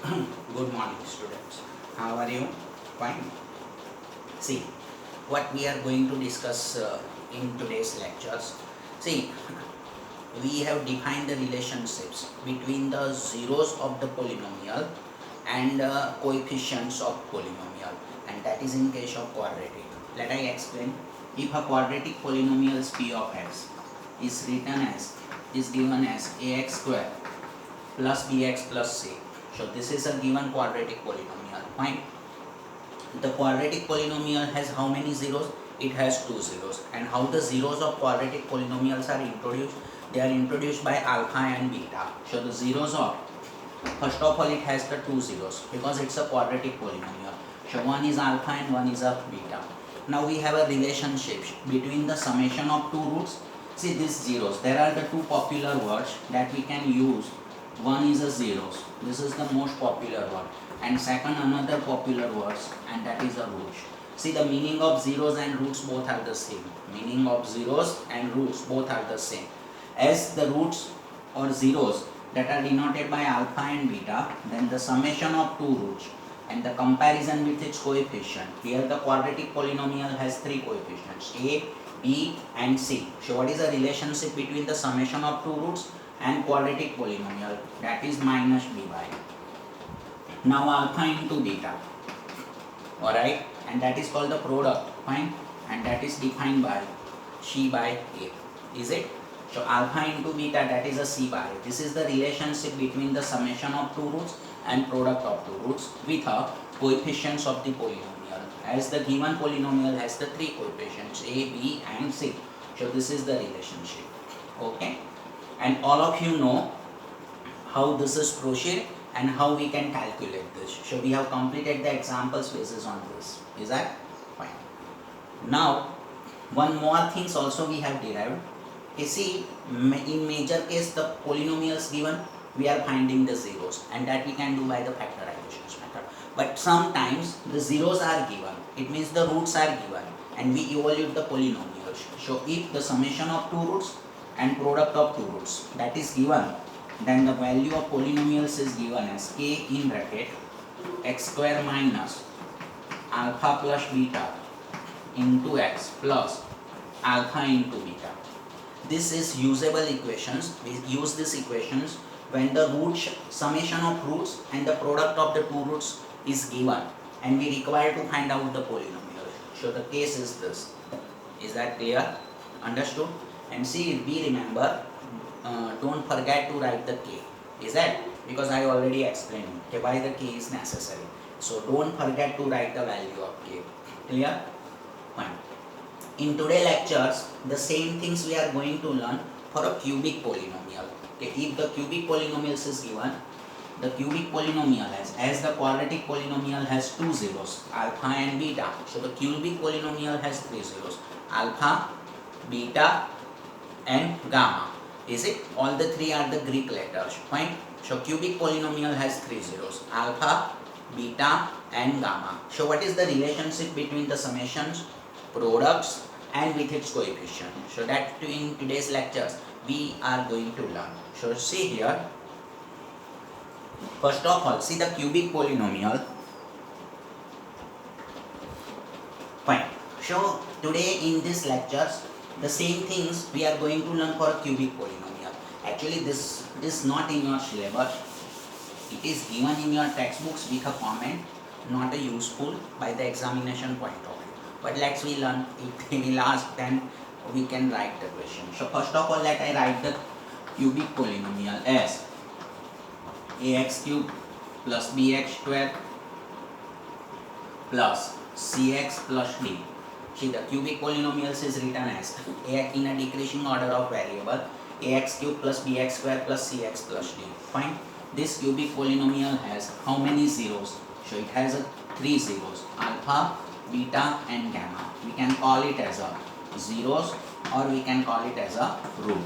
Good morning, students. How are you? Fine. See, what we are going to discuss in today's lectures. See, we have defined the relationships between the zeros of the polynomial and coefficients of polynomial, and that is in case of quadratic. Let I explain. If a quadratic polynomial p of x is given as ax square plus bx plus c. So this is a given quadratic polynomial. Fine. The quadratic polynomial has how many zeros? It has two zeros. And how the zeros of quadratic polynomials are introduced? They are introduced by alpha and beta. So the zeros of, first of all, it has the two zeros because it's a quadratic polynomial. So one is alpha and one is a beta. Now we have a relationship between the summation of two roots. See these zeros, there are the two popular words that we can use. One is a zeros, this is the most popular word, and second another popular words, and that is a roots. See, the meaning of zeros and roots both are the same. Meaning of zeros and roots both are the same. As the roots or zeros that are denoted by alpha and beta, then the summation of two roots and the comparison with its coefficient. Here the quadratic polynomial has three coefficients, a, b and c. So what is the relationship between the summation of two roots and quadratic polynomial? That is minus b by. Now alpha into beta, alright, and that is called the product, fine, and that is defined by c by a, is it? So alpha into beta, that is a c by a. This is the relationship between the summation of two roots and product of two roots with a coefficients of the polynomial, as the given polynomial has the three coefficients a, b and c. So this is the relationship, okay, and all of you know how this is proceed and how we can calculate this. So we have completed the examples basis on this. Is that fine? Now one more things also we have derived. You see, in major case the polynomials given, we are finding the zeros, and that we can do by the factorization method. But sometimes the zeros are given, it means the roots are given, and we evaluate the polynomials. So if the summation of two roots and product of two roots that is given, then the value of polynomials is given as k in bracket x square minus alpha plus beta into x plus alpha into beta. This is usable equations. We use these equations when the summation of roots and the product of the two roots is given and we require to find out the polynomial. So the case is this. Is that clear? Understood? And see, we remember, don't forget to write the k. Is that? Because I already explained why the k is necessary. So don't forget to write the value of k. Clear? Fine. In today's lectures, the same things we are going to learn for a cubic polynomial. Okay, if the cubic polynomials is given, the cubic polynomial as the quadratic polynomial has two zeros, alpha and beta. So the cubic polynomial has three zeros, alpha, beta and gamma. Is it? All the three are the Greek letters. Fine. So cubic polynomial has three zeros, alpha, beta and gamma. So what is the relationship between the summations, products and with its coefficient? So that in today's lectures we are going to learn. So see here, first of all, see the cubic polynomial. Fine. So today in this lectures, the same things we are going to learn for a cubic polynomial. Actually this is not in your syllabus. It is given in your textbooks with a comment, not a useful by the examination point of view. But let's we learn. If they will ask, then we can write the question. So first of all, let I write the cubic polynomial as ax cube plus bx square plus cx plus d. See, the cubic polynomials is written as in a decreasing order of variable ax cube plus bx square plus cx plus d. Fine. This cubic polynomial has how many zeros? So it has three zeros, alpha, beta and gamma. We can call it as a zeros or we can call it as a root.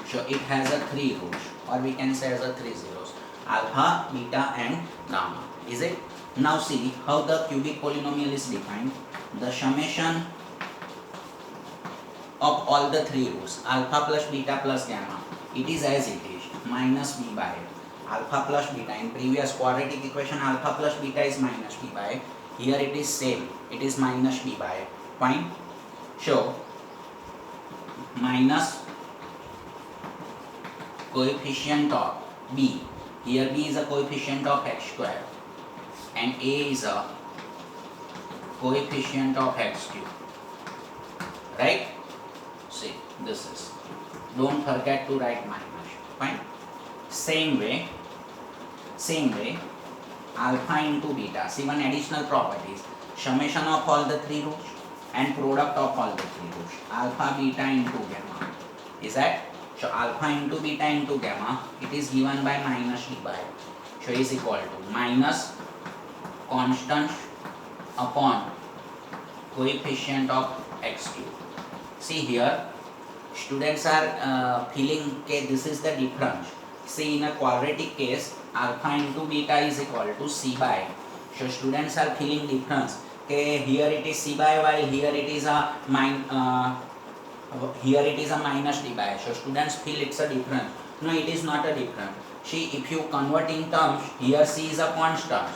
So it has a three roots, or we can say as a three zeros, alpha, beta and gamma. Is it? Now see how the cubic polynomial is defined. The summation of all the three roots, alpha plus beta plus gamma, it is as it is, minus b by a. alpha plus beta. In previous quadratic equation, alpha plus beta is minus b by. Here it is same. It is minus b by. Fine. So minus coefficient of b. Here b is a coefficient of x square and a is a coefficient of x cube. Right? See, this is. Don't forget to write minus. Fine. Same way, alpha into beta. See, one additional properties. Summation of all the three roots and product of all the three roots. Alpha, beta into gamma. Is that? So alpha into beta into gamma, it is given by minus d by. So is equal to minus constant upon coefficient of x cube. See here, students are feeling okay, this is the difference. See, in a quadratic case, alpha into beta is equal to c by. So students are feeling difference. Okay, here it is c by while here it is a minus d by. So students feel it's a difference. No, it is not a difference. See, if you convert in terms, here c is a constant.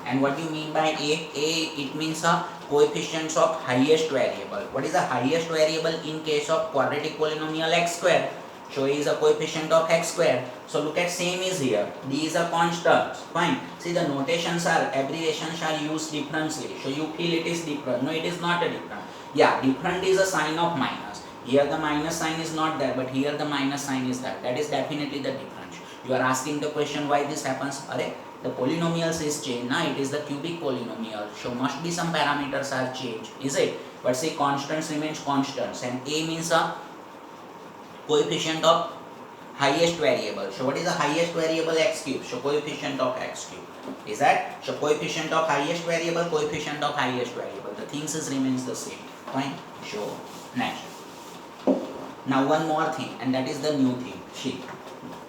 And what do you mean by a? It means a coefficients of highest variable. What is the highest variable in case of quadratic polynomial x square? So a is a coefficient of x square. So look at same is here. D is a constant. Fine. See, the notations are, abbreviations are used differently. So you feel it is different. No, it is not a different. Yeah, different is a sign of minus. Here the minus sign is not there, but here the minus sign is there. That is definitely the difference. You are asking the question why this happens. The polynomials is changed. Now it is the cubic polynomial. So must be some parameters are changed. Is it? But see, constants remains constants. And a means a coefficient of highest variable. So what is the highest variable? X cube. So coefficient of x cube. Is that? So coefficient of highest variable, coefficient of highest variable. The things is remains the same. Fine. So next. Now one more thing, and that is the new thing. See,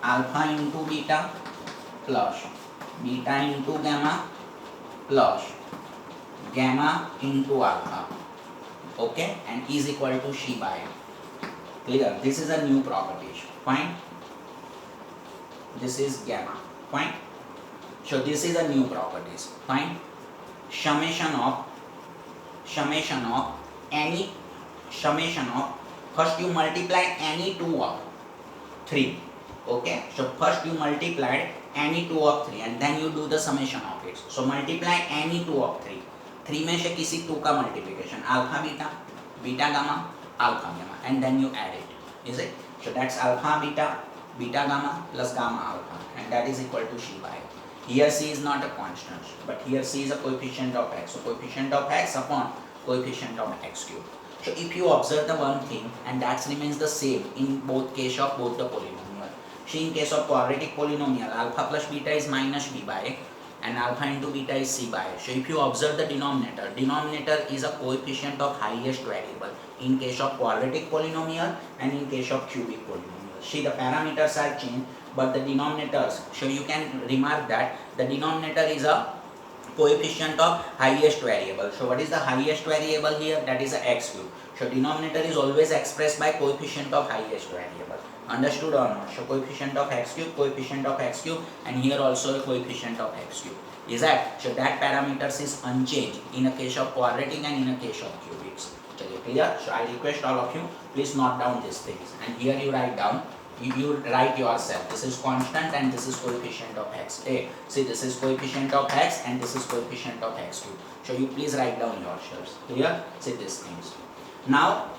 alpha into beta plus beta into gamma plus gamma into alpha. Okay, and is equal to c by. Clear? This is a new property. Fine. This is gamma. Fine. So this is a new properties. Fine. Summation of first you multiply any two of 3. Okay. So first you multiplied any two of 3 and then you do the summation of it. So multiply any two of 3. 3 में से किसी 2 का multiplication. Alpha beta, beta gamma, alpha gamma, and then you add it. Is it? So that's alpha beta, beta gamma plus gamma alpha, and that is equal to c by. Here c is not a constant, but here c is a coefficient of x. So coefficient of x upon coefficient of x cube. So if you observe the one thing, and that remains the same in both case of both the polynomial. See, in case of quadratic polynomial, alpha plus beta is minus b by, and alpha into beta is c by. So if you observe the denominator is a coefficient of highest variable in case of quadratic polynomial and in case of cubic polynomial. See, the parameters are changed, but the denominators, so you can remark that the denominator is a coefficient of highest variable. So what is the highest variable here? That is a x cube. So denominator is always expressed by coefficient of highest variable. Understood or not? So coefficient of x cube, and here also a coefficient of x cube. Is that? So that parameters is unchanged in a case of quadratic and in a case of cubics. Clear? So I request all of you, please note down these things, and here you write down. You write yourself. This is constant and this is coefficient of x. See, this is coefficient of x and this is coefficient of x cube. So you please write down yourselves. Clear? See these things. Now,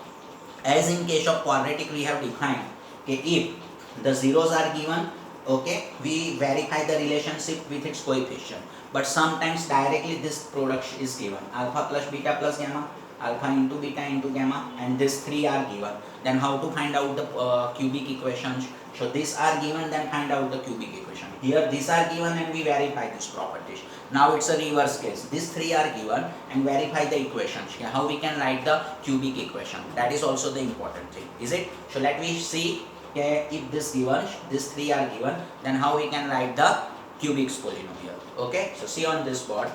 as in case of quadratic, we have defined. Okay, if the zeros are given, okay, we verify the relationship with its coefficient. But sometimes directly this product is given. Alpha plus beta plus gamma, alpha into beta into gamma, and these 3 are given. Then how to find out the cubic equations? So these are given, then find out the cubic equation. Here these are given and we verify these properties. Now it's a reverse case. These 3 are given and verify the equations. How we can write the cubic equation? That is also the important thing. Is it? So let me see. If this given, these 3 are given, then how we can write the cubic polynomial. Okay, so see on this board.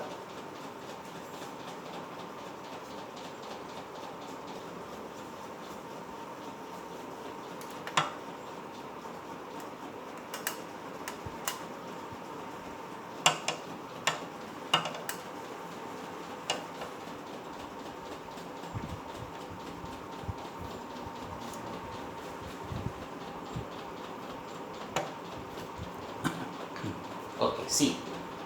See,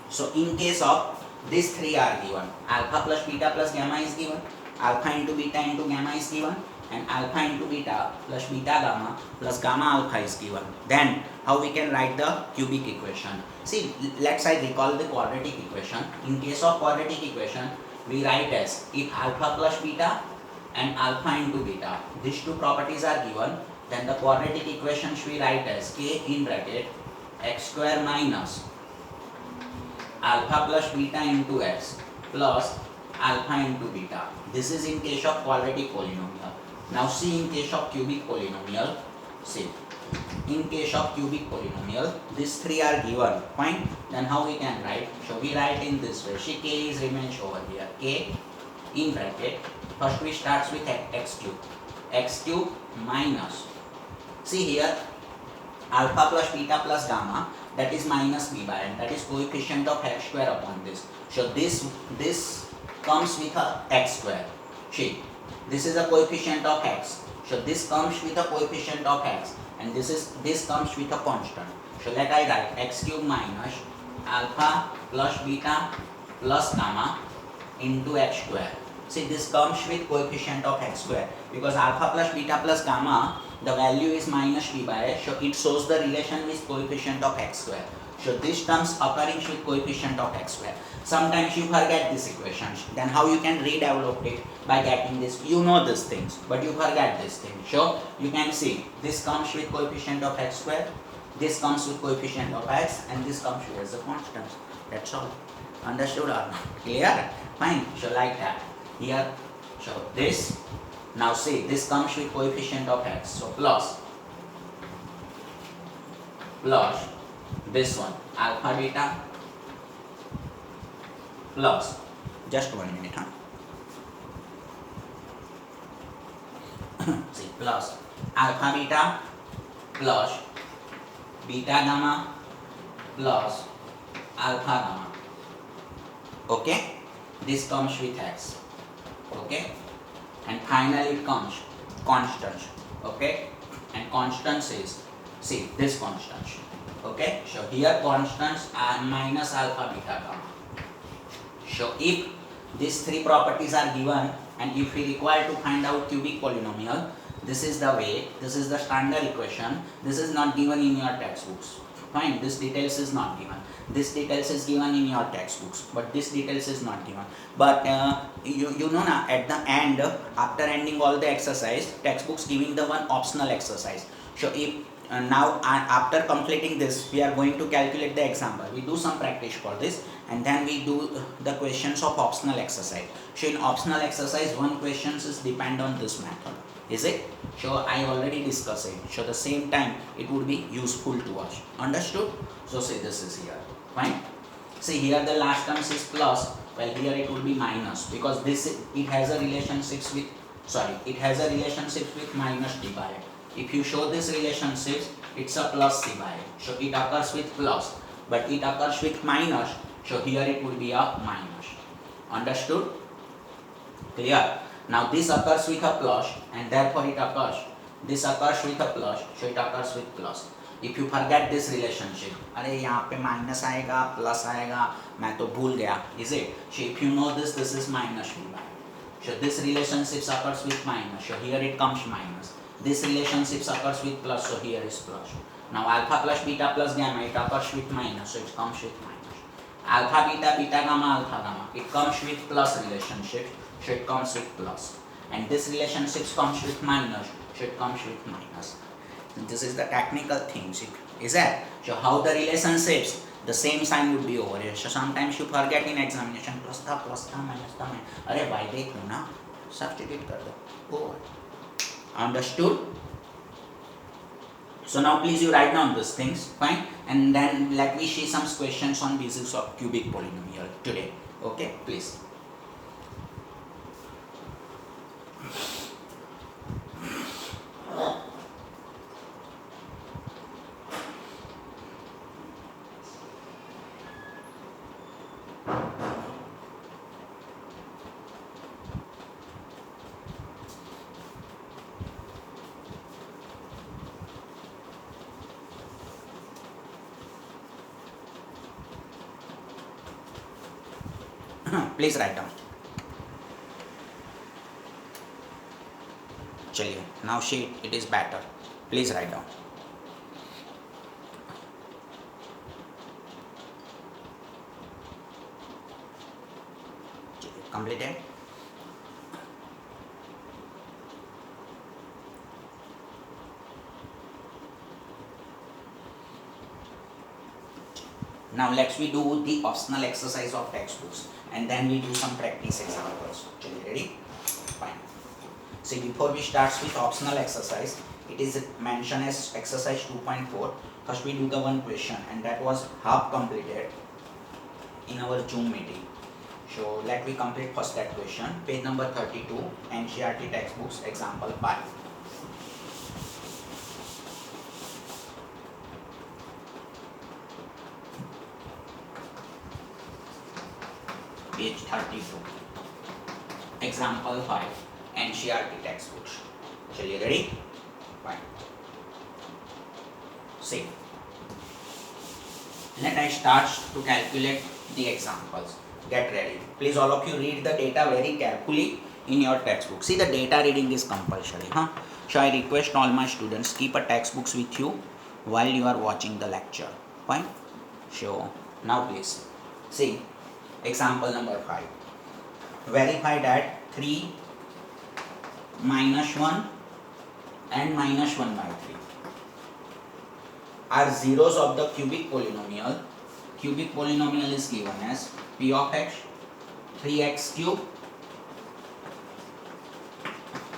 so in case of these three are given, alpha plus beta plus gamma is given, alpha into beta into gamma is given, and alpha into beta plus beta gamma plus gamma alpha is given. Then how we can write the cubic equation? See, let's I recall the quadratic equation. In case of quadratic equation, we write as if alpha plus beta and alpha into beta, these two properties are given, then the quadratic equations we write as k in bracket x square minus alpha plus beta into x plus alpha into beta. This is in case of quadratic polynomial. Now see in case of cubic polynomial, see in case of cubic polynomial, these three are given, fine. Then how we can write? So we write in this way. See, k is remains over here. K in bracket. First we starts with x cube minus. See here, alpha plus beta plus gamma, that is minus b by n, that is coefficient of x square upon this. So this comes with a x square. See, this is a coefficient of x. So this comes with a coefficient of x, and this comes with a constant. So let I write x cube minus alpha plus beta plus gamma into x square. See, this comes with coefficient of x square because alpha plus beta plus gamma, the value is minus b by x, so it shows the relation with coefficient of x square. So this terms occurring with coefficient of x square. Sometimes you forget these equations, then how you can redevelop it by getting this? You know these things, but you forget this thing. So you can see this comes with coefficient of x square, this comes with coefficient of x, and this comes with as a constant. That's all. Understood or not? Clear? Fine. So like that. Here, so this, now see, this comes with coefficient of x, so plus this one, alpha beta plus, just 1 minute, see, plus alpha beta plus beta gamma plus alpha gamma. Okay, this comes with x. Okay, and finally it comes constants. Okay, and constants is, see, this constants. Okay, so here constants are minus alpha beta gamma. So if these three properties are given, and if we require to find out cubic polynomial, this is the way, this is the standard equation. This is not given in your textbooks. Fine, this details is not given. This details is given in your textbooks, but this details is not given. But you know now, at the end, after ending all the exercise, textbooks giving the one optional exercise. So if now after completing this, we are going to calculate the example. We do some practice for this, and then we do the questions of optional exercise. So in optional exercise, one questions is depend on this method. Is it? So I already discussed it. So the same time it would be useful to us. Understood? So say this is here. Fine. See here the last terms is plus. Well, here it will be minus because this it has a relationship with minus d by x. If you show this relationship, it's a plus c by x. So it occurs with plus, but it occurs with minus. So here it will be a minus. Understood? Clear? Now this occurs with a plus, and therefore it occurs. This occurs with a plus, so it occurs with plus. If you forget this relationship, अरे यहाँ पे minus आएगा, plus आएगा, मैं तो भूल गया, is it? So if you know this is minus b by. So this relationship occurs with minus, so here it comes minus. This relationship occurs with plus, so here is plus. Now alpha plus beta plus gamma, it occurs with minus, so it comes with minus. Alpha beta, beta gamma, alpha gamma, it comes with plus relationship, so it comes with plus. And this relationship comes with minus, so it comes with minus. This is the technical things, is that? So how the relationships, the same sign would be over here. So sometimes you forget in examination, plus tha, minus tha, minus. अरे भाई देखो ना, substitute कर दो. Over. Understood? So now please you write down these things, fine? And then let me see some questions on basis of cubic polynomial today. Okay, please. Please write down. चलिए, now sheet it is better. Please write down. Completed. Now let's we do the optional exercise of textbooks and then we do some practice examples. Ready? Fine. See, before we start with optional exercise, it is mentioned as exercise 2.4. First we do the one question and that was half completed in our Zoom meeting. So let me complete first that question. Page number 32, NCERT textbooks, example 5. Page 32, example 5, NCERT textbooks. Chaliye, ready? Fine. See, let I start to calculate the examples. Get ready. Please all of you read the data very carefully in your textbook. See, the data reading is compulsory. So I request all my students keep a textbooks with you while you are watching the lecture. Fine. So now please see example number 5. Verify that 3 minus 1 and minus 1 by 3 are zeros of the cubic polynomial. Cubic polynomial is given as p of x 3x cube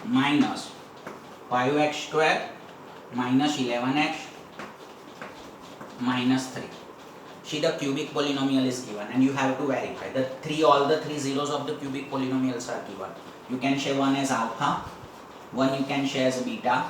minus 5x square minus 11x minus 3. See, the cubic polynomial is given and you have to verify all the three zeros of the cubic polynomials are given. You can share one as alpha, one you can share as beta,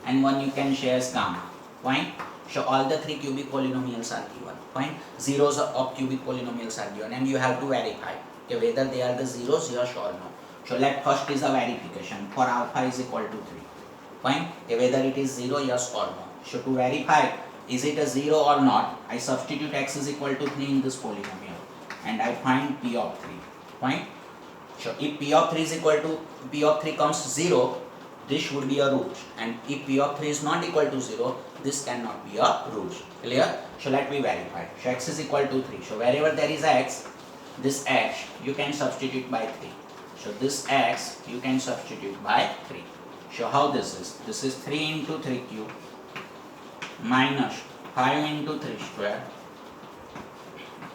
and one you can share as gamma. Fine. So all the three cubic polynomials are given. Fine. Zeros of cubic polynomials are given and you have to verify whether they are the zeros, yes or no. So let first is the verification for alpha is equal to 3. Fine. Whether it is 0, yes or no. So to verify is it a 0 or not, I substitute x is equal to 3 in this polynomial and I find p of 3. Fine. So if p of 3 is equal to p of 3 comes 0, this should be a root, and if p of 3 is not equal to 0, this cannot be a root. Clear? So let me verify. So x is equal to 3. So wherever there is x, this x you can substitute by 3. So this x you can substitute by 3. So how this is? This is 3 into 3 cube minus 5 into 3 square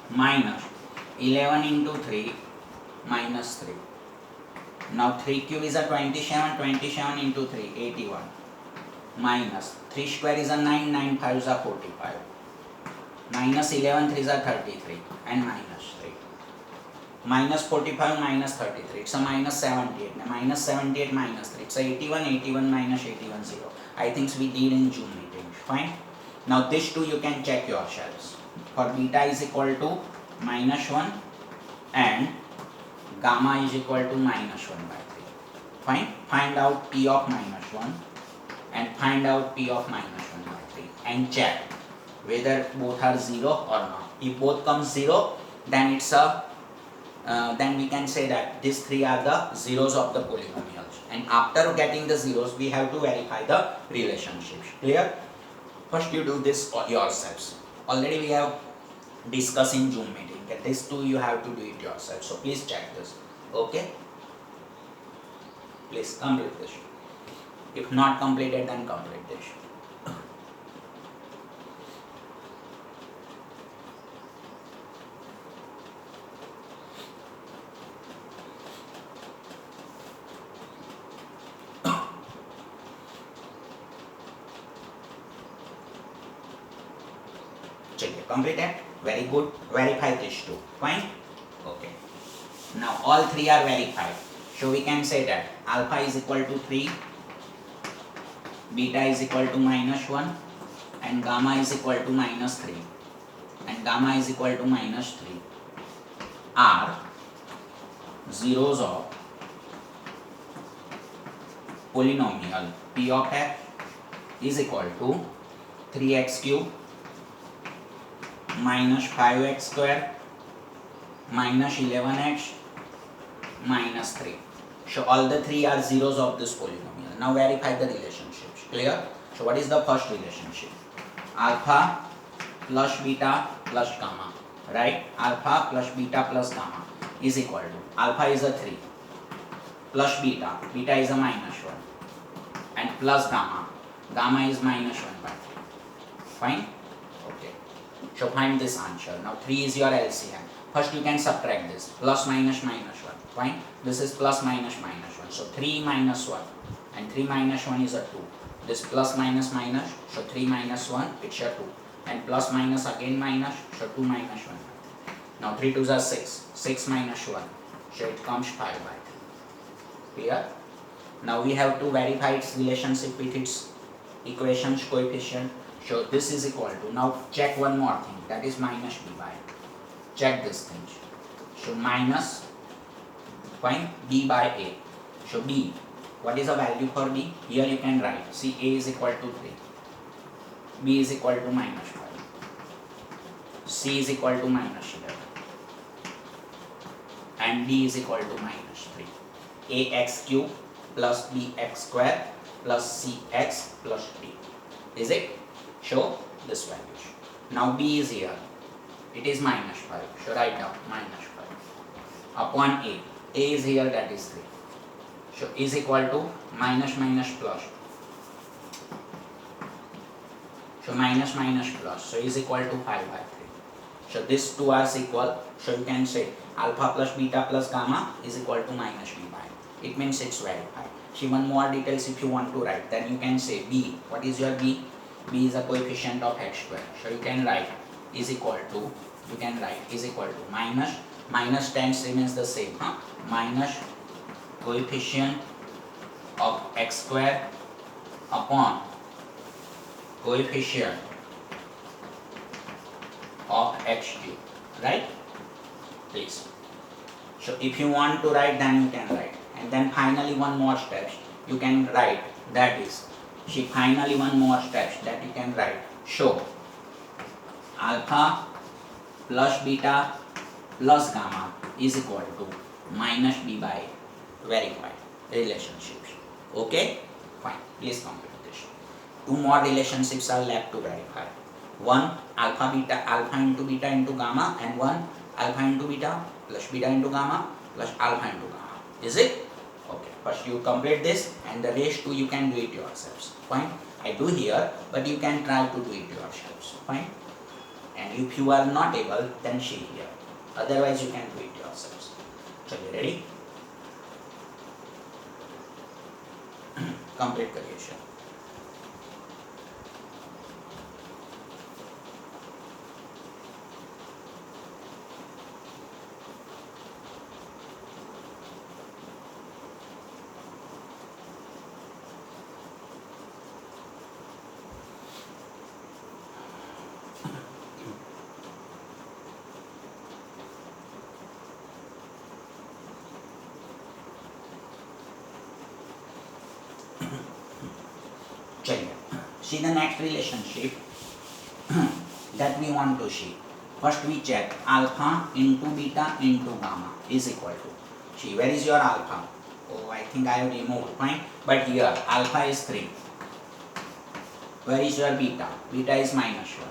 minus 11 into 3 minus 3. Now 3 cube is a 27, 27 into 3, 81, minus 3 square is a 9, 9 5 is a 45, minus 11 3 is a 33 and minus 3. Minus 45 minus 33, it's a minus 78, minus 78 minus 3, it's a 81, 81 minus 81, 0. I think we did in June meeting. Fine. Now this two you can check yourselves. For beta is equal to minus 1 and gamma is equal to minus 1 by 3. Fine. Find out p of minus 1 and find out p of minus 1 by 3 and check whether both are 0 or not. If both come 0, then it's a then we can say that these three are the zeros of the polynomials, and after getting the zeros we have to verify the relationships. Clear? First you do this yourselves. Already we have discussed in Zoom meeting. This too you have to do it yourself. So please check this. Okay? Please complete this. If not completed, then complete this. Completed? Very good. Verify this too. Fine? Okay. Now all three are verified. So we can say that alpha is equal to 3, beta is equal to minus 1 and gamma is equal to minus 3 and gamma is equal to minus 3 are zeros of polynomial p of x is equal to 3x cube minus 5x square minus 11x minus 3. So all the three are zeros of this polynomial. Now verify the relationships. Clear? So what is the first relationship? Alpha plus beta plus gamma. Right? Alpha plus beta plus gamma is equal to, alpha is a 3 plus beta, beta is a minus 1, and plus gamma, gamma is minus 1 by 3. Fine? Okay. So find this answer. Now 3 is your LCM. First you can subtract this. Plus minus minus 1. Fine? This is plus minus minus 1. So 3 minus 1. And 3 minus 1 is a 2. This plus minus minus. So 3 minus 1, it's a 2. And plus minus again minus. So 2 minus 1. Now 3 2s are 6. 6 minus 1. So it comes 5 by 3. Clear? Now we have to verify its relationship with its equations coefficient. So this is equal to, now check one more thing, that is minus b by. Check this thing. So minus, fine, b by a. So b, what is the value for b? Here you can write, see, a is equal to 3, b is equal to minus 5, c is equal to minus 11, and d is equal to minus 3. ax cube plus bx square plus cx plus d. Is it? Show this values. Now b is here. It is minus 5. So write down minus 5 upon a. A is here, that is 3. So is equal to minus minus plus. So minus minus plus. So is equal to 5 by 3. So these two are equal. So you can say alpha plus beta plus gamma is equal to minus b by. It means it's verified. See, one more details if you want to write. Then you can say b. What is your b? B is a coefficient of x square. So you can write is equal to, you can write is equal to minus, minus times remains the same, minus coefficient of x square upon coefficient of x cube, right? Please. So if you want to write, then you can write. And then finally one more step you can write, that is, see, finally one more step that you can write. Show alpha plus beta plus gamma is equal to minus b by. Verify relationships. Okay? Fine. Please complete this. Two more relationships are left to verify. One alpha into beta into gamma, and one alpha into beta plus beta into gamma plus alpha into gamma. Is it? Okay. First you complete this, and the rest two you can do it yourselves. Fine. I do here, but you can try to do it yourselves. Fine. And if you are not able, then see here. Otherwise you can do it yourselves. So you ready? Complete creation. See the next relationship that we want to see. First we check alpha into beta into gamma is equal to. See, where is your alpha? Oh, I think I have removed. Fine. But here alpha is 3. Where is your beta? Beta is minus 1.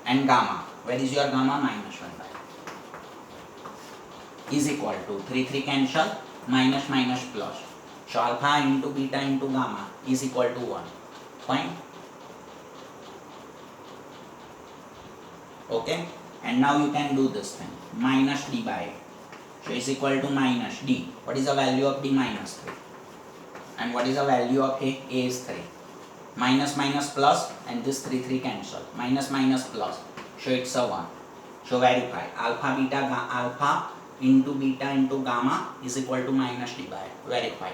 And gamma. Where is your gamma? Minus 1 by. Is equal to 3 3 cancel, minus minus plus. So alpha into beta into gamma is equal to 1. Fine. Okay. And now you can do this thing. Minus d by. So is equal to minus d. What is the value of d? Minus 3. And what is the value of a? A is 3. Minus minus plus, and this 3 3 cancel. Minus minus plus. So it's a 1. So verify. Alpha into beta into gamma is equal to minus d by. Verify.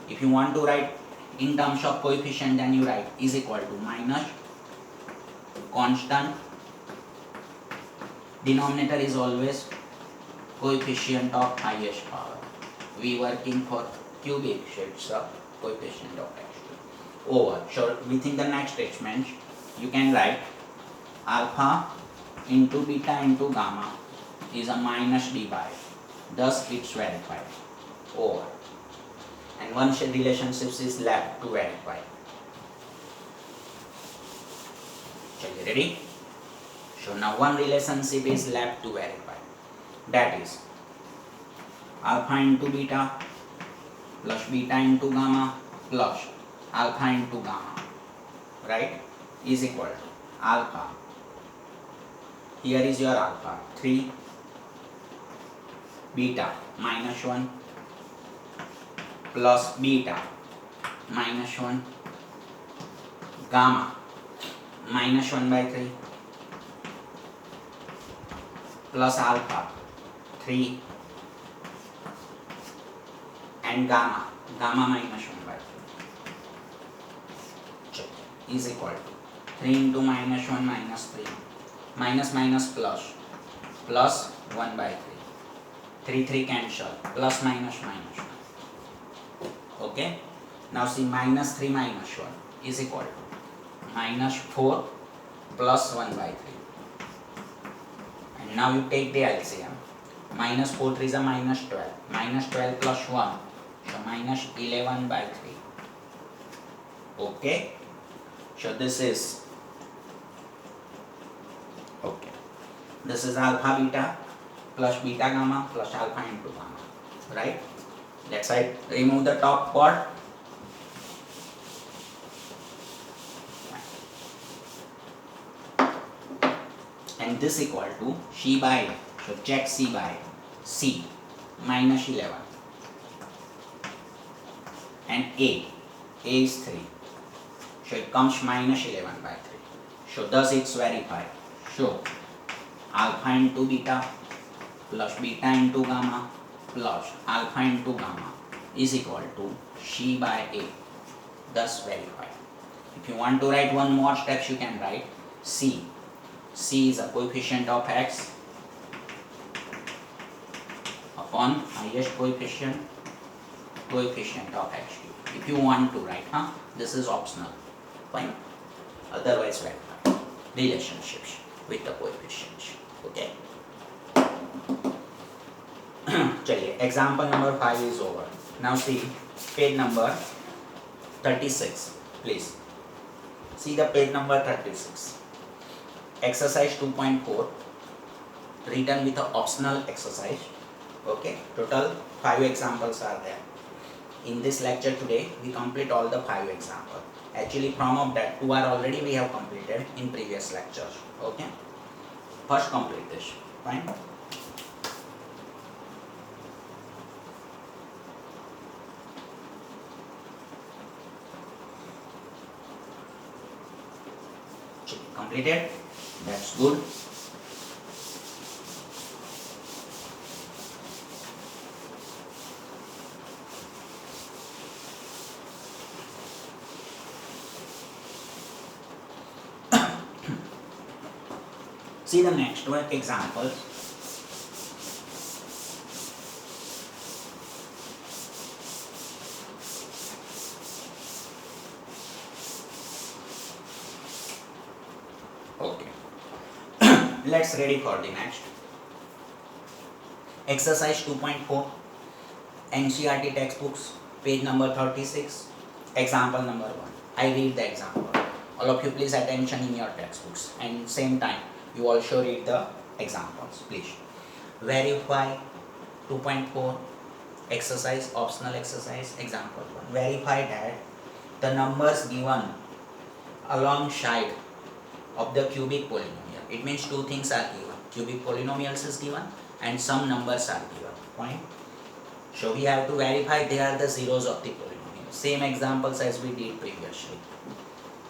If you want to write in terms of coefficient, then you write is equal to minus constant, denominator is always coefficient of highest power. We working for cubic, so it's a coefficient of x over. So within the next statement you can write alpha into beta into gamma is a minus d by, thus it's verified over, and one relationship is left to verify. Chaliye, ready? So now one relationship is left to verify, that is alpha into beta plus beta into gamma plus alpha into gamma, right, is equal to alpha, here is your alpha 3, beta minus 1 plus beta minus 1, gamma minus 1 by 3 plus alpha 3 and gamma minus 1 by 3 is equal to 3 into minus 1 minus 3 minus minus plus 1 by 3 3 cancel, plus minus minus 1. Okay, now see minus 3 minus 1 is equal to minus 4 plus 1 by 3, and now you take the LCM. Minus 4 3 is a minus 12, minus 12 plus 1, so minus 11 by 3. Okay, so this is okay. This is alpha beta plus beta gamma plus alpha into gamma, right? Let's remove the top part. And this equal to C by, so check C by C minus 11 and A is 3, so it comes minus 11 by 3, so thus it's verified. So alpha into beta plus beta into gamma plus alpha into gamma is equal to C by A, thus verified. If you want to write one more steps, you can write C is a coefficient of x upon highest coefficient of x. If you want to write, this is optional, fine. Otherwise verify relationships with the coefficients. Okay. Chaliye, example number 5 is over. Now see page number 36, please. See the page number 36. Exercise 2.4, written with an optional exercise. Okay, total 5 examples are there. In this lecture today, we complete all the 5 examples. Actually, from of that, 2 are already we have completed in previous lectures. Okay, first complete this. Fine. Completed. That's good. See the next one example. Okay. Let's ready for the next. Exercise 2.4, NCERT textbooks, page number 36, example number 1. I read the example. All of you please attention in your textbooks, and same time you also read the examples, please. Verify 2.4 exercise, optional exercise, example 1. Verify that the numbers given alongside of the cubic polynomial. It means two things are given. Cubic polynomials is given and some numbers are given. Fine. So we have to verify they are the zeros of the polynomial. Same examples as we did previously.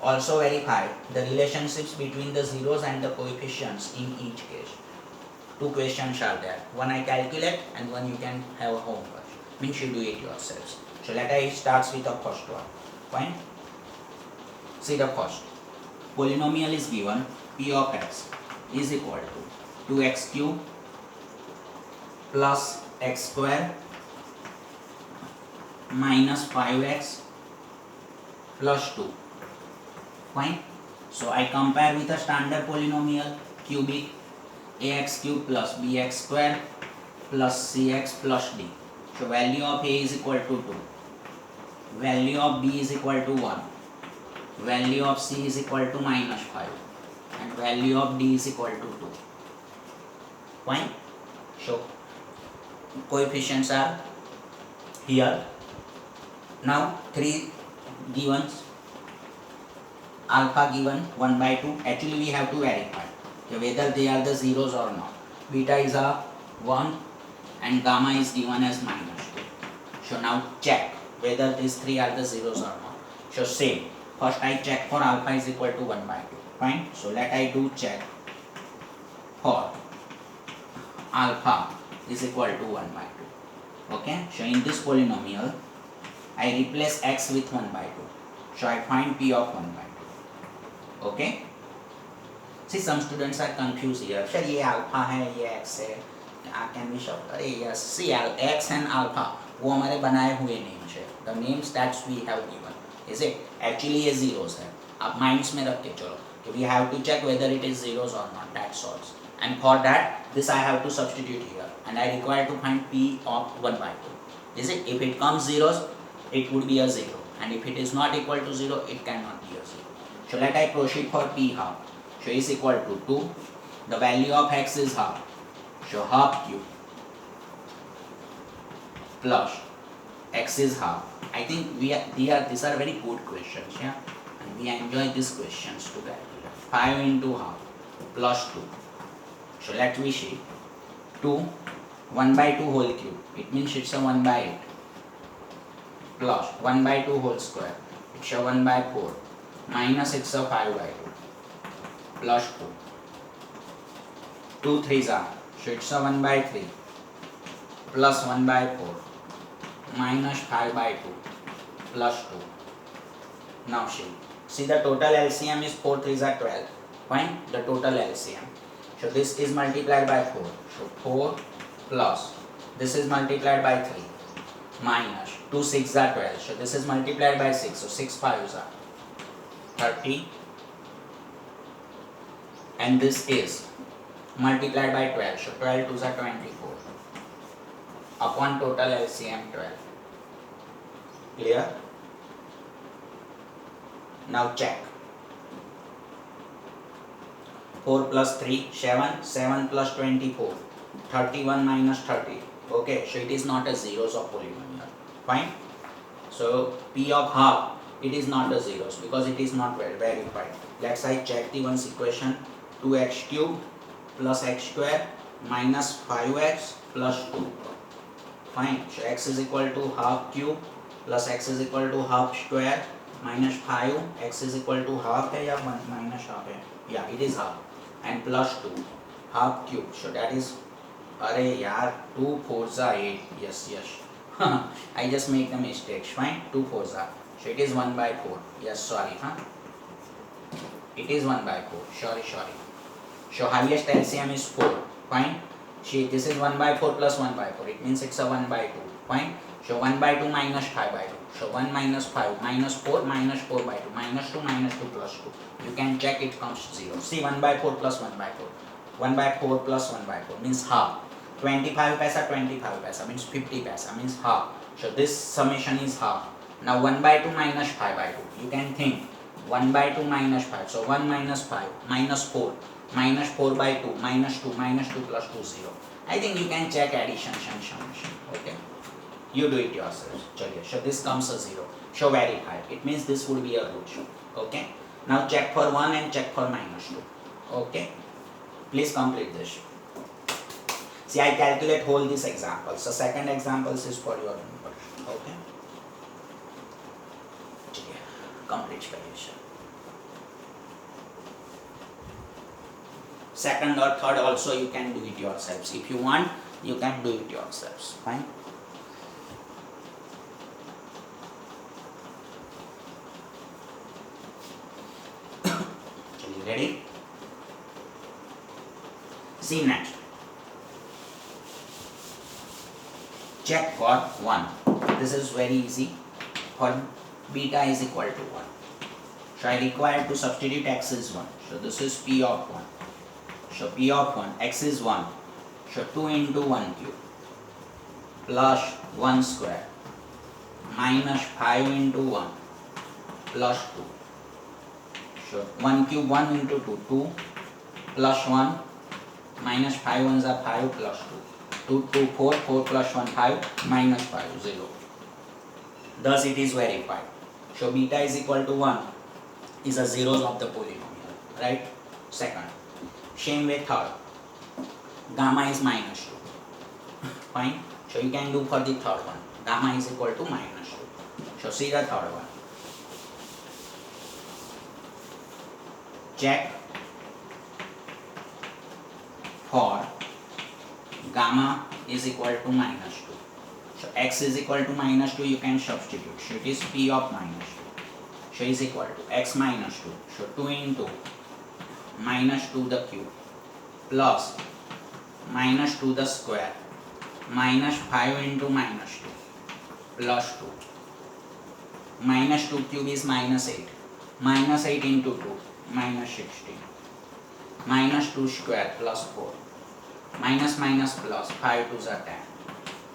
Also verify the relationships between the zeros and the coefficients in each case. Two questions are there. One I calculate and one you can have a homework. Means you do it yourselves. So let us start with the first one. Fine. See the first. Polynomial is given p of x is equal to 2x cube plus x square minus 5x plus 2. Fine. So I compare with a standard polynomial cubic. ax cube plus bx square plus cx plus d. So value of a is equal to 2, value of b is equal to 1, value of c is equal to minus 5, and value of d is equal to 2. Fine. So coefficients are here. Now 3 givens, alpha given 1 by 2. Actually we have to verify whether they are the zeros or not. Beta is a 1 and gamma is given as minus 2. So now check whether these 3 are the zeros or not. So same, first I check for alpha is equal to 1 by 2. Fine. So let I do check for alpha is equal to 1 by 2. Okay. So in this polynomial I replace x with 1 by 2. So I find p of 1 by 2. Okay. See, some students are confused here. Sir, ये alpha है, ये x है. Can we show? अरे yes. See, x and alpha वो हमारे बनाए हुए names है. The names that we have given. Is it? Actually ये zeros है. आप minds में रख के चलो. We have to check whether it is zeros or not. That's all. And for that, this I have to substitute here. And I require to find p of 1 by 2. Is it? If it comes zeros, it would be a 0. And if it is not equal to 0, it cannot be a 0. So let I proceed for p half. So is equal to 2. The value of x is half. So half cube plus x is half. I think these are very good questions, yeah. And we enjoy these questions to calculate. 5 into half plus 2. So let me see. 2, 1 by 2 whole cube. It means it's a 1 by 8. Plus 1 by 2 whole square. It's a 1 by 4. Minus it's a 5 by 2. Plus 2. 2 3s are. So it's a 1 by 3. Plus 1 by 4. Minus 5 by 2. Plus 2. Now see the total LCM is 4 3s are 12. Fine. The total LCM. So this is multiplied by 4. So 4 plus. This is multiplied by 3. Minus 2 6 are 12. So this is multiplied by 6. So 6 5s are 30. And this is multiplied by 12. So 12 2s are 24. Upon total LCM 12. Clear? Now check. 4 plus 3, 7. 7 plus 24. 31 minus 30. Okay, so it is not a zeros of polynomial. Fine. So p of half, it is not a zeros because it is not verified. Let's I check the one's equation. 2x cube plus x square minus 5x plus 2. Fine. So x is equal to half cube plus x is equal to half square minus 5. X is equal to half है या minus half है? Yeah, it is half. And plus 2. Half cube. So that is, अरे यार 2 4s are 8. Yes. I just make the mistakes. Fine. 2 4s are. So it is 1 by 4. Yes, sorry. It is 1 by 4. Sorry. So highest LCM is 4. Fine. See, this is 1 by 4 plus 1 by 4. It means it's a 1 by 2. Fine. So 1 by 2 minus 5 by 2. So 1 minus 5 minus 4 minus 4 by 2 minus 2 plus 2. You can check it comes 0. See, 1 by 4 plus 1 by 4. 1 by 4 plus 1 by 4 means half. 25 paisa means 50 paisa means half. So this summation is half. Now 1 by 2 minus 5 by 2. You can think 1 by 2 minus 5. So 1 minus 5 minus 4 minus 4 by 2 minus 2 plus 2 0. I think you can check addition and summation. Okay. You do it yourself. So this comes a 0. So verify. It means this would be a root. Okay. Now check for 1 and check for minus 2. Okay. Please complete this. See, I calculate whole these examples. So second examples is for your information. Okay. Complete calculation. Second or third also you can do it yourselves. If you want, you can do it yourselves. Fine. Ready? See next. Check for 1. This is very easy. For beta is equal to 1. So I require to substitute x is 1. So this is p of 1. So P of 1, x is 1. So 2 into 1 cube plus 1 square minus 5 into 1 plus 2. So 1 cube 1 into 2, 2 plus 1 minus 5 ones are 5 plus 2. 2, 2, 4, 4 plus 1, 5 minus 5, 0. Thus it is verified. So beta is equal to 1 is a zeros of the polynomial, right? Second, same way third, gamma is minus 2. Fine. So you can do for the third one. Gamma is equal to minus 2. So see the third one. Check for gamma is equal to minus 2. So x is equal to minus 2, you can substitute. So it is P of minus 2. So is equal to x minus 2. So 2 into minus 2 the cube plus minus 2 the square minus 5 into minus 2 plus 2. Minus 2 cube is minus 8. Minus 8 into 2 minus 16. Minus 2 square plus 4. Minus minus plus 5 2s are 10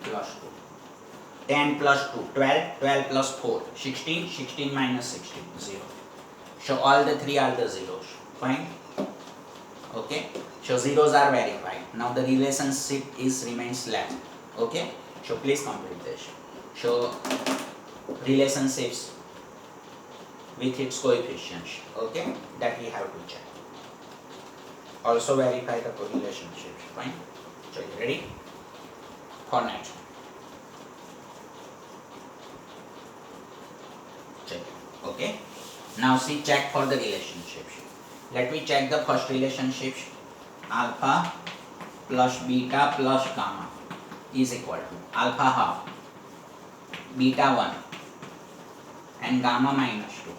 plus 2. 10 plus 2, 12, 12 plus 4, 16, 16 minus 16, 0. So all the three are the zeros. Fine. Okay. So zeros are verified. Now the relationship is remains left. Okay. So please complete this. So relationships with its coefficients. Okay. That we have to check. Also verify the correlationships. Fine. So you ready? For next. Check. Okay. Now see, check for the relationships. Let me check the first relationships. Alpha plus beta plus gamma is equal to alpha half, beta 1 and gamma minus 2.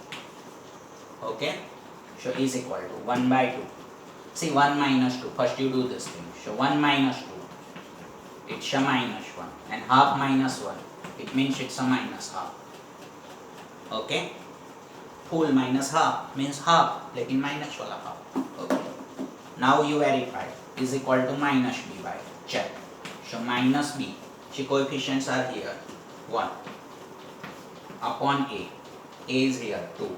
Okay. So is equal to 1 by 2. See, 1 minus 2. First you do this thing. So 1 minus 2. It's a minus 1. And half minus 1. It means it's a minus half. Okay. Full minus half means half. Lekin minus wala half. Okay. Now you verify. Is equal to minus b by. Check. So minus b. So coefficients are here. 1. Upon a. A is here 2.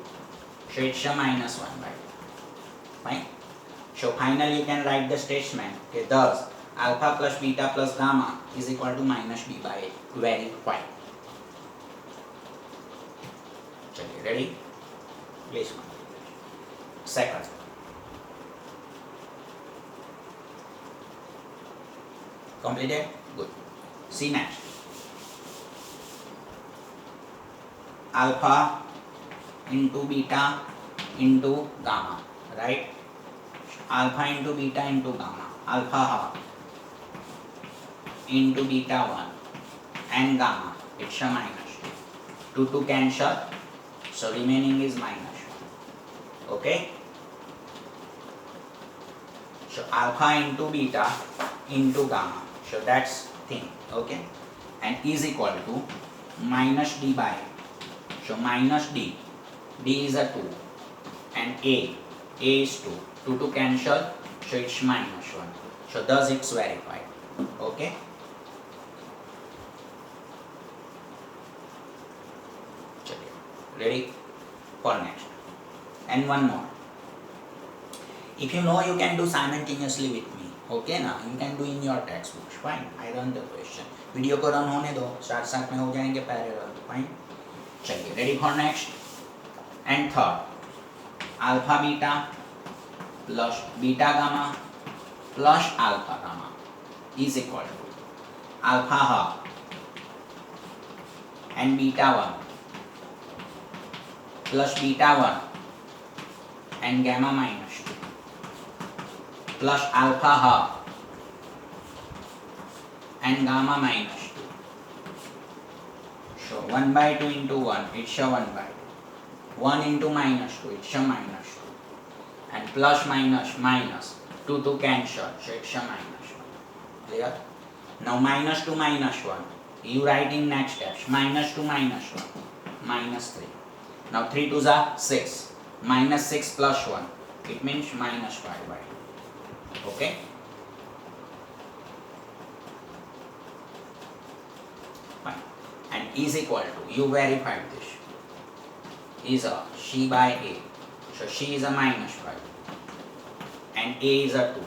So it's a minus 1 by 2. Fine. So finally you can write the statement. Okay, thus alpha plus beta plus gamma is equal to minus b by 8. Verify. Chaliye, ready? Please complete. Second. Completed? Good. See next. Alpha into beta into gamma, right? Alpha into beta into gamma. Alpha half into beta 1 and gamma. It's a minus 2. 2 cancel. So remaining is minus 1. Okay. So alpha into beta into gamma. So that's thing. Okay. And is equal to minus d by. So minus d. D is a 2. And a. A is 2. 2 to cancel. So it's minus 1. So thus it's verified. Okay. Ready for next. And one more. If you know, you can do simultaneously with me. Okay ना, you can do in your textbooks. Fine. I run the question. Video को run होने दो, साथ साथ में हो जाएंगे parallel. Fine. चलिए, ready for next. And third, alpha beta plus beta gamma plus alpha gamma is equal to alpha half and beta 1 plus beta 1 and gamma minus 2 plus alpha half and gamma minus 2. So 1 by 2 into 1, it's a 1 by 2. 1 into minus 2, it's a minus 2. And plus minus minus 2 to cancel, so it's a minus 1. Clear? Now minus 2 minus 1, you write in next steps. Minus 2 minus 1, minus 3. Now 3 2s are 6. Minus 6 plus 1, it means minus 5 by 2. Okay. Fine. And is equal to, you verified this, is a C by A. So C is a minus 5 and A is a 2.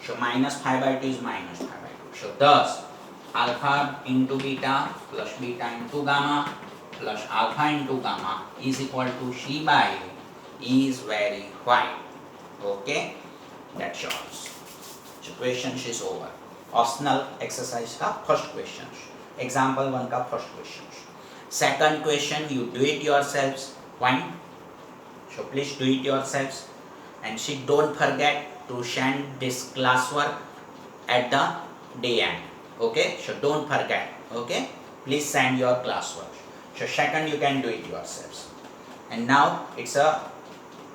So minus 5 by 2 is minus 5 by 2. So thus alpha into beta plus beta into gamma plus alpha into gamma is equal to C by A is verified. Okay, that's yours. So question is over. Optional exercise का first question. Example 1 का first question. Second question you do it yourselves. Fine. So please do it yourselves. And don't forget to send this classwork at the day end. Okay. So don't forget. Okay. Please send your classwork. So second you can do it yourselves. And now it's a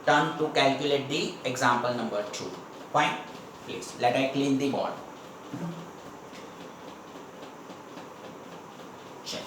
turn to calculate the example number 2. Fine. Please let I clean the board. Check.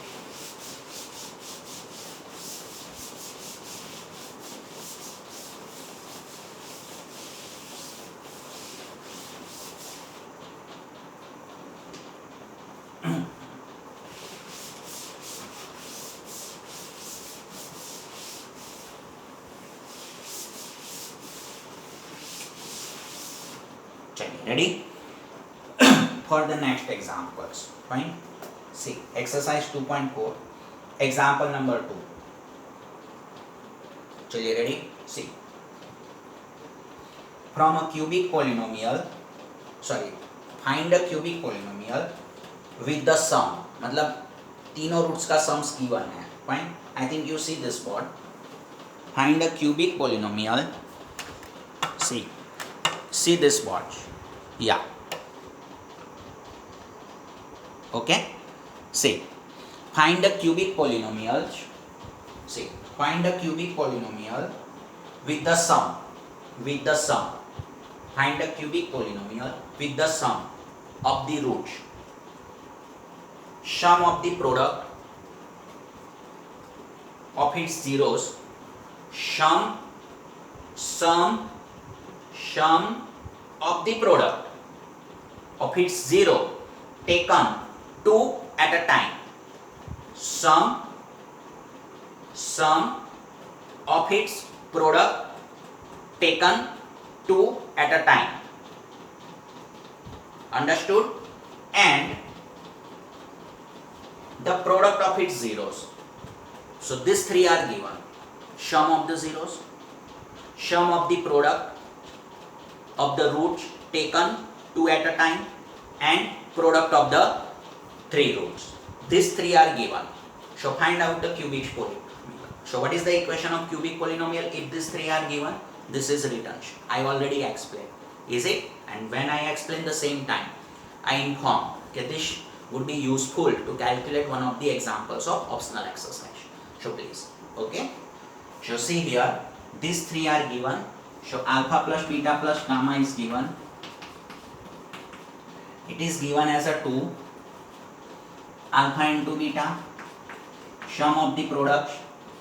Ready? For the next examples. Fine. See, exercise 2.4, example number 2. Chaliye, ready? See. From a cubic polynomial, find a cubic polynomial with the sum. मतलब तीनों roots का sums given है. Fine. I think you see this board. Find a cubic polynomial. See this board. Yeah. Okay. See. Find a cubic polynomial. See. Find a cubic polynomial with the sum. Find a cubic polynomial with the sum of the roots. Sum of the product of its zeros. Sum of the product of its zero taken two at a time. Sum of its product taken two at a time. Understood? And the product of its zeros. So these three are given. Sum of the zeros, sum of the product of the roots taken two at a time, and product of the three roots. These three are given. So find out the cubic polynomial. So what is the equation of cubic polynomial if these three are given? This is written. I already explained. Is it? And when I explain the same time, I inform that this would be useful to calculate one of the examples of optional exercise. So please, okay. So see here, these three are given. So alpha plus beta plus gamma is given. It is given as a 2. Alpha into beta. Sum of the products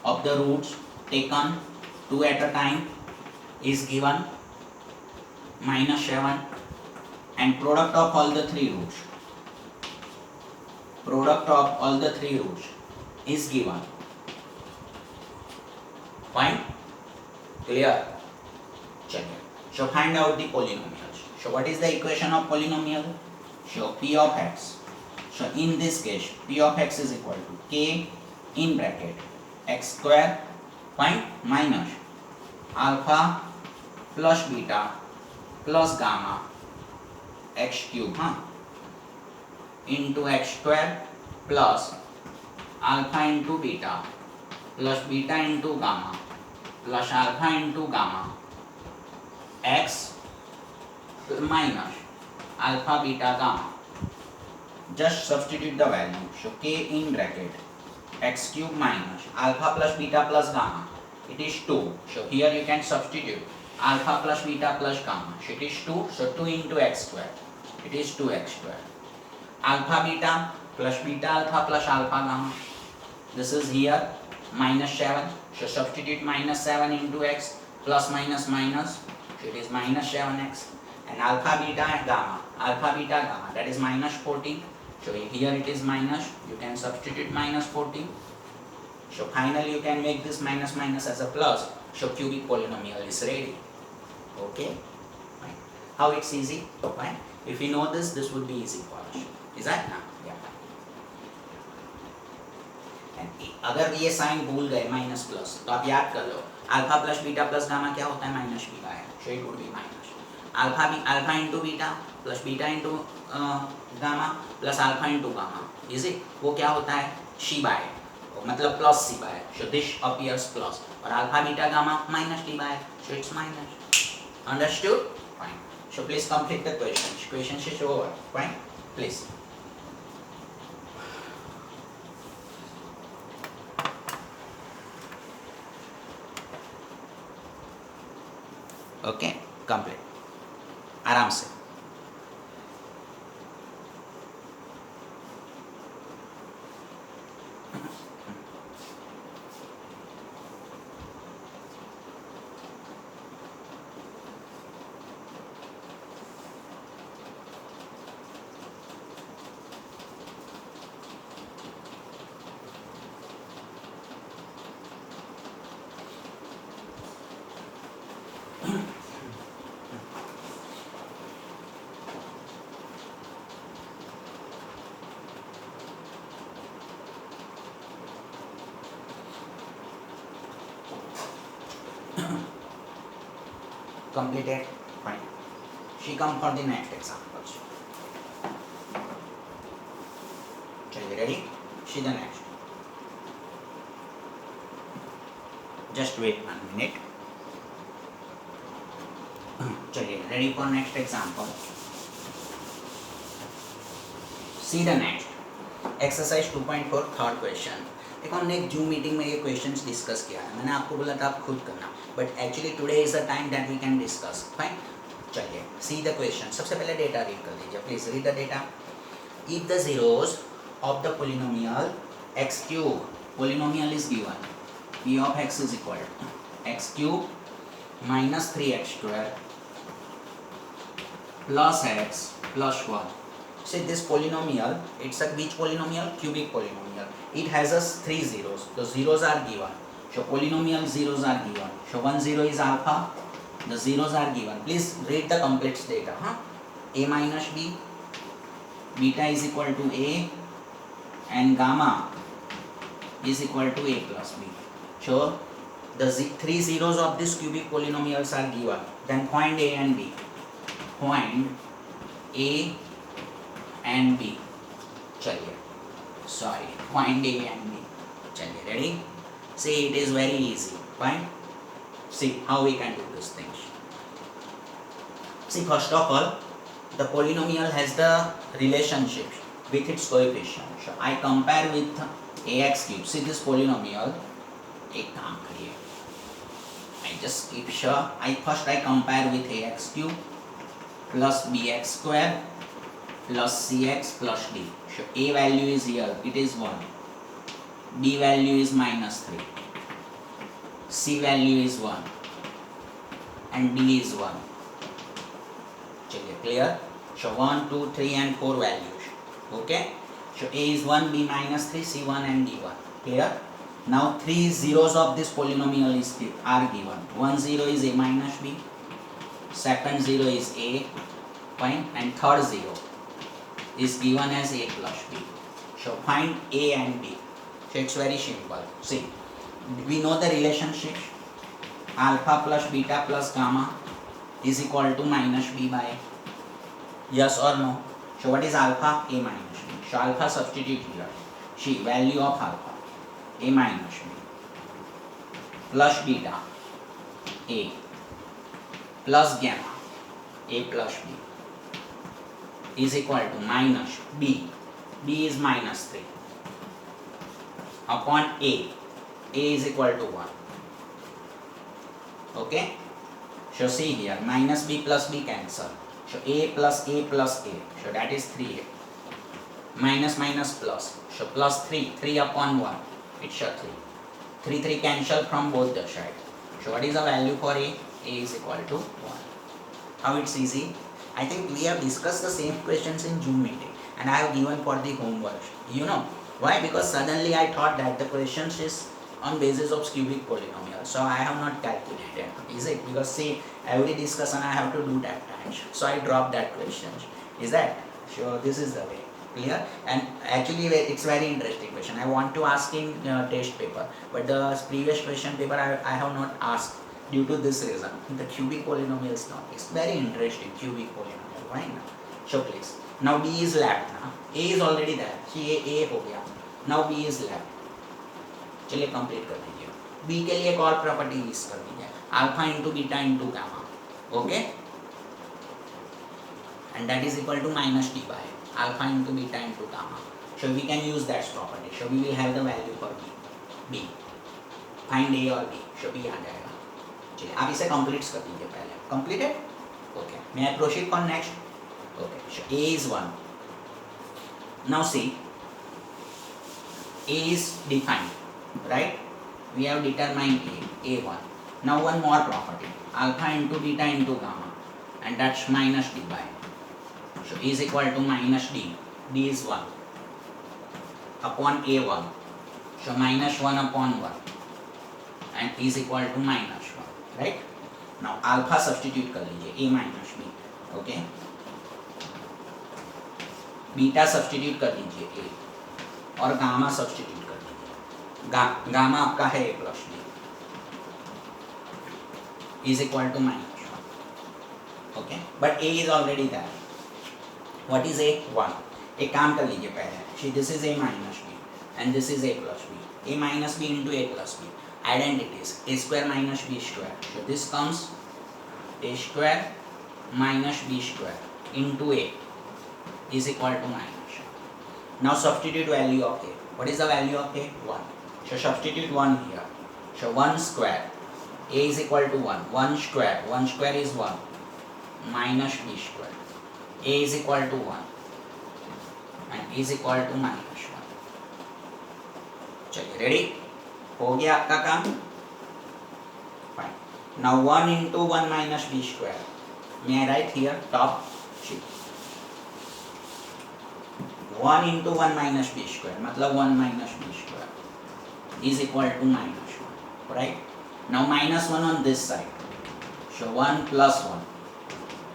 of the roots taken two at a time is given -7, and product of all the three roots. Product of all the three roots is given. Fine? Clear? So find out the polynomials. So what is the equation of polynomial? So p of x. So in this case, p of x is equal to k in bracket x square, fine, minus alpha plus beta plus gamma x cube into x square plus alpha into beta plus beta into gamma plus alpha into gamma x minus alpha beta gamma. Just substitute the value. So k in bracket x cube minus alpha plus beta plus gamma, it is 2. So here you can substitute alpha plus beta plus gamma. So it is 2. So 2 into x square, it is 2x square. Alpha beta plus beta alpha plus alpha gamma, this is here -7. So substitute -7 into x plus minus minus. So it is -7x. and alpha, beta and gamma. Alpha, beta, gamma, that is minus 14. So here it is minus, you can substitute minus 14. So finally you can make this minus minus as a plus. So cubic polynomial is ready. Okay, fine. How it's easy? Fine. If you know this, this would be easy for us. Is that now? Yeah. And अगर ये sign भूल गए minus plus तो आप याद कर लो alpha plus beta plus gamma क्या होता है माइनस बीटा है. So it would be minus alpha into beta plus beta into gamma plus alpha into gamma. Is it? वो क्या होता है शी बाय, मतलब plus C by. So this appears plus और alpha beta gamma minus D by. So it's minus. Understood? Fine. So please complete the question. Question is over. Fine. Please. Okay complete आराम से. Completed. Fine. She come for the next examples. चलिए ready? She the next. Just wait 1 minute. चलिए ready for next example. See the next. Exercise 2.4 third question. देखो हमने एक zoom meeting में ये questions discuss किया है. मैंने आपको बोला था आप खुद करना, but actually today is the time that we can discuss. Fine. चलिए सी द क्वेश्चन. सबसे पहले डेटा रीड कर लीजिए please. Read the data. If the zeros of the polynomial x cube, polynomial is given, p of x is equal to x cube minus 3x square plus x plus 1. See this polynomial, it's a which polynomial? Cubic polynomial. It has us 3 zeros. The zeros are given. So polynomial zeros are given. So 1 0 is alpha. The zeros are given. Please read the complete data. A minus b, beta is equal to a, and gamma is equal to a plus b. So the 3 zeros of this cubic polynomials are given. Then find a and b. Find a and b. चलिए sorry, find a and b. चलिए ready? See, it is very easy. Fine. See how we can do these things. See, first of all, the polynomial has the relationship with its coefficient. So I compare with ax cube. See this polynomial. एक काम करिए. I just keep sure. I compare with ax cube plus bx square plus cx plus d. So a value is here, it is 1. B value is minus 3. C value is 1. And D is 1. चलिए clear? So 1, 2, 3 and 4 values. Okay? So A is 1, B minus 3, C 1 and D 1. Clear? Now 3 zeros of this polynomial are given. 1 0 is A minus B. Second 0 is A. Fine. And third 0 is given as a plus b. So find a and b. So it's very simple. See, we know the relationship. Alpha plus beta plus gamma is equal to minus b by. Yes or no? So what is alpha? A minus b. So alpha substitute here. See, value of alpha a minus b plus beta a plus gamma a plus b is equal to minus b. B is minus 3 upon a. A is equal to 1. Okay? So see here, minus b plus b cancel. So a plus a plus a. So that is 3a. Minus minus plus. So plus 3. 3 upon 1. It's a 3. 3 3 cancel from both the sides. So what is the value for a? A is equal to 1. How it's easy? I think we have discussed the same questions in Zoom meeting, and I have given for the homework. You know why? Because suddenly I thought that the questions is on basis of cubic polynomial, so I have not calculated. Is it? Because see, every discussion I have to do that time, so I dropped that question. Is that? Sure, this is the way. Clear? And actually it's very interesting question. I want to ask in test paper, but the previous question paper I have not asked due to this reason. The cubic polynomial is not. It's very interesting, cubic polynomial. Why not? Show please. Now B is left. A is already there. See A हो गया. Now B is left. चलिए complete कर दीजिए. B के लिए एक और property use कर दीजिए. Alpha into beta into gamma. Okay? And that is equal to minus d by alpha into beta into gamma. So we can use that property. So we will have the value for B. Find A और B. So B आ जाएगा. चलिए आप इसे complete कर दीजिए पहले. Completed? Okay. May I proceed for next? Okay. So A is 1. Now see. A is defined, right? We have determined A1. Now one more property. Alpha into beta into gamma. And that's minus d by. So is equal to minus d. D is 1 upon A1. So minus 1 upon 1 and is equal to minus 1. Right? Now alpha substitute कर लीजिए A minus B. Okay? Beta substitute कर लीजिए A और gamma substitute कर लीजिए. Gamma आपका है A plus B is equal to minus 1. Okay? But A is already there. What is A? 1. एक काम कर लीजिए पहले. See, this is A minus B and this is A plus B. A minus B into A plus B. Identities. A square minus B square. So this comes A square minus B square into A is equal to minus 1. Now substitute value of A. What is the value of A? 1. So substitute 1 here. So 1 square. A is equal to 1. 1 square. 1 square is 1 minus B square. A is equal to 1 and is equal to minus 1. चलिए ready हो गया आपका काम. Fine. Now 1 into 1 minus b square. May I write here top sheet? 1 into 1 minus b square मतलब 1 minus b square is equal to minus 1. Right? Now minus 1 on this side. So 1 plus 1.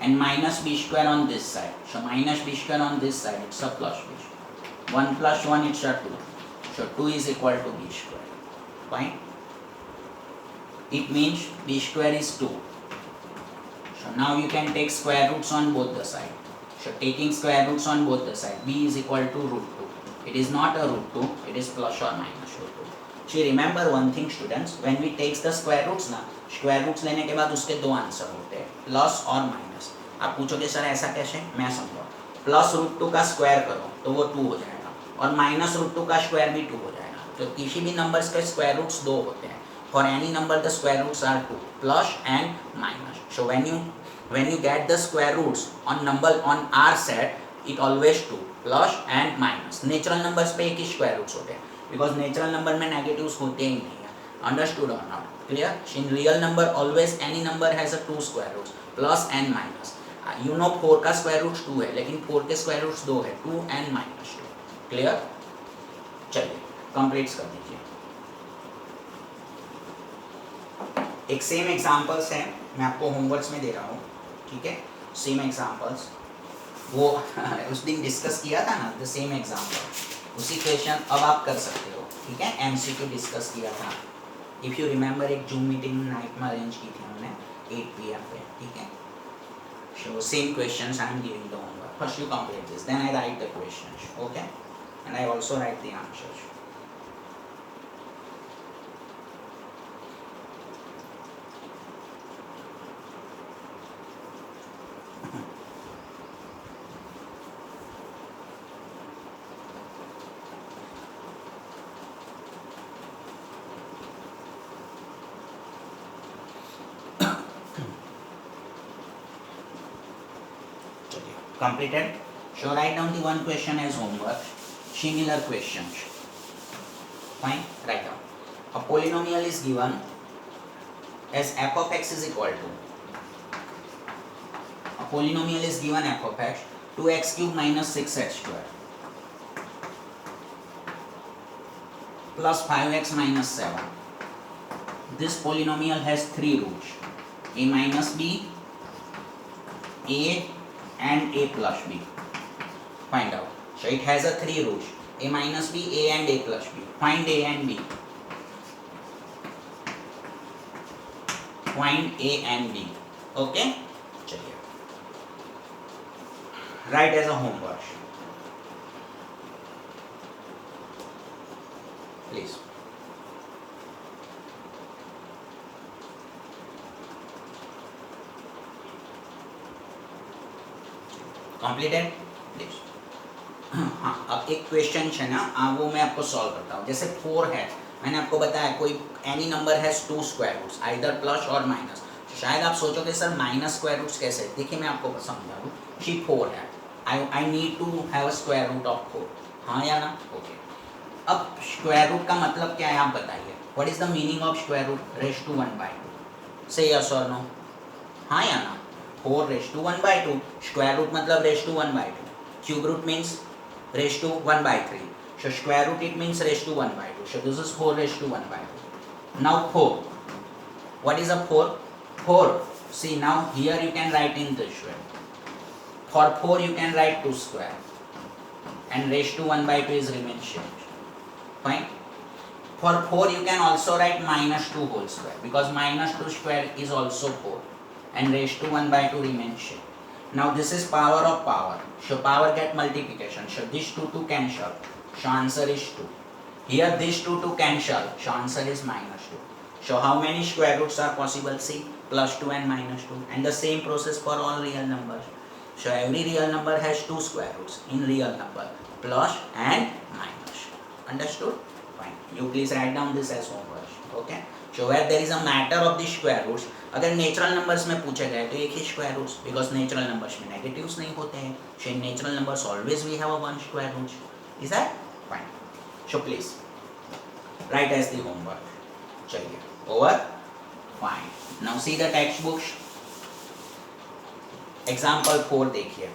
And minus b square on this side. So minus b square on this side, it's a plus b square. 1 plus 1, it's a 2. So 2 is equal to b square. Fine? It means b square is 2. So now you can take square roots on both the sides. So taking square roots on both the sides, b is equal to root 2. It is not a root 2, it is plus or minus root 2. So remember one thing students, when we take the square roots ना, square roots लेने के बाद उसके दो answer होते हैं, plus or minus. आप पूछोगे सर ऐसा कैसे? मैं समझाऊँ. प्लस रूट 2 का स्क्वायर करो तो वो 2 हो जाएगा और माइनस रूट 2 का स्क्वायर भी 2 हो जाएगा. तो किसी भी नंबर्स के स्क्वायर रूट्स 2 होते हैं. For any number the square roots are 2 plus and minus. So when you get the square roots on number on R set it always 2 plus and minus. Natural numbers पे एक ही square roots होते हैं because natural number में negatives होते ही नहीं है. Understood or not? Clear? In real number always any number has a 2 square roots plus and minus. You know 4 का square roots 2 है लेकिन 4 के square roots 2 है, 2 and minus 2. Clear? चलिए कंप्लीट कर दीजिए. एक सेम एग्जांपल्स हैं, मैं आपको होमवर्क्स में दे रहा हूँ. ठीक है? सेम एग्जांपल्स वो उस दिन डिस्कस किया था ना, द सेम एग्जांपल उसी क्वेश्चन अब आप कर सकते हो. ठीक है? एमसीक्यू डिस्कस किया था. इफ़ यू रिमेंबर एक जूम मीटिंग नाइट में अरेंज की थी हमने 8 PM पे. ठीक है? So same questions I am giving the homework. First you complete this, then I write the questions. Okay? And I also write the answers. Completed. So write down the one question as homework. Similar questions. Fine. Write down. A polynomial is given as f of x is equal to. A polynomial is given f of x 2x cube minus 6x square plus 5x minus 7. This polynomial has three roots, a minus b, a and a plus b. Find out. So it has a three roots, a minus b, a and a plus b. Find a and b. Find a and b. Okay? चलिए. Write as a homework. Please. Completed? Please. हाँ, अब एक question है ना, वो मैं आपको solve करता हूँ. जैसे 4 है, मैंने आपको बताया कोई any number has 2 square roots, either plus or minus. शायद आप सोचोगे सर माइनस स्क्वायर रूट्स कैसे. देखिए मैं आपको समझा दूँ. शी 4 है, I need to have a square root of 4. हाँ या ना? ओके. अब स्क्वायर रूट का मतलब क्या है आप बताइए. What is the meaning of square root? Raise to 1/2. Say yes or no? हाँ या ना? 4 रेज़ टू 1/2. स्क्वायर रूट मतलब raise to 1/2. Cube root means raised to 1/3. So square root it means raised to 1/2. So this is 4 raised to 1/2. Now 4. What is a 4? 4. See now here you can write in this way. For 4 you can write 2 square. And raised to 1/2 is remains changed. Fine. For 4 you can also write minus 2 whole square. Because minus 2 square is also 4. And raised to 1/2 remains changed. Now this is power of power. So power get multiplication. So this 2 cancel. So answer is 2. Here this 2 cancel. So answer is minus 2. So how many square roots are possible? See, plus 2 and minus 2. And the same process for all real numbers. So every real number has 2 square roots in real number. Plus and minus. Understood? Fine. You please write down this as homework. Okay? So where there is a matter of the square roots, अगर natural numbers में पूछे गए तो एक ही square roots, because natural numbers में negatives नहीं होते हैं. So in natural numbers always we have a one square roots. Is that fine? So please write as the homework. चलिए over. Fine. Now see the text books. Example 4 देखिए,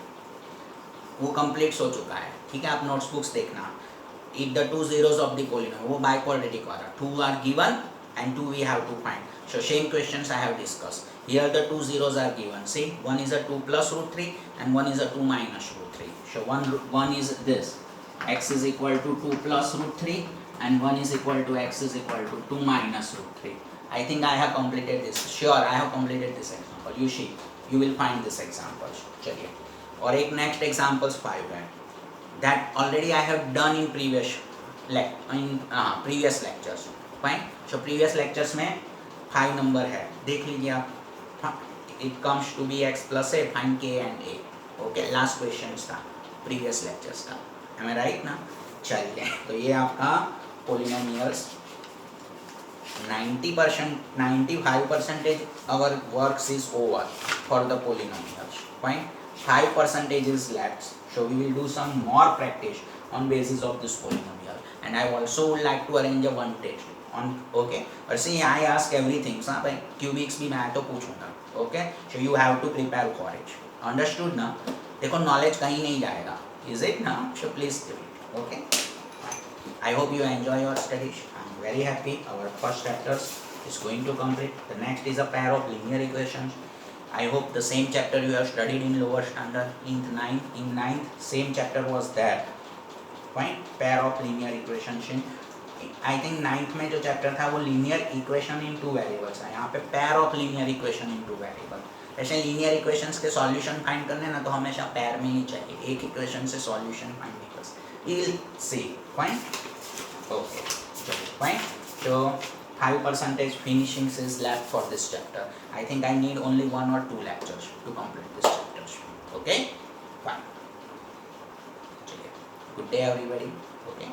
वो complete हो चुका है. ठीक है, आप नोट्स बुक्स देखना. If the 2 zeros of the polynomial, वो बाय क्वाड्रेटिक वाला 2 are given and 2 we have to find. So same questions I have discussed. Here the 2 zeros are given. See, one is a 2 plus root 3 and one is a 2 minus root 3. So one is this, x is equal to 2 plus root 3 and one is equal to x is equal to 2 minus root 3. I think I have completed this. Sure, I have completed this example. You see, you will find this example. चलिए, और एक next examples 5 है. That already I have done in previous lectures. Fine. So previous lectures में 5 नंबर है, देख लीजिए आप. It comes to be x plus a, फाइंड k and a. Okay, last question था प्रीवियस लेक्चर्स का. है राइट ना? चलिए, तो ये आपका polynomials 95% our works is over for the polynomials. Fine. 5% is left. So we will do some more practice on basis of this polynomial. And I also would like to arrange a one test on. Okay. और see I ask everything. सा भाई cubics भी मैं तो पूछूंगा. Okay. So you have to prepare for it. Understood ना? देखो knowledge कहीं नहीं जाएगा. Is it ना? So please do it. Okay. I hope you enjoy your studies. I'm very happy. Our first chapter is going to complete. The next is a pair of linear equations. I hope the same chapter you have studied in lower standard in ninth same chapter was there. Fine. Pair of linear equations in I think ninth में जो chapter था वो linear equation in two variables है. यहाँ पे pair of linear equation in two variables. ऐसे linear equations के solution find करने ना तो हमेशा pair में ही चाहिए. एक equation से solution find नहीं कर सकते. We will see. Fine. Okay. Fine. So 5% finishing is left for this chapter. I think I need only 1 or 2 lectures to complete this chapter. Okay. Fine. Good day everybody. Okay.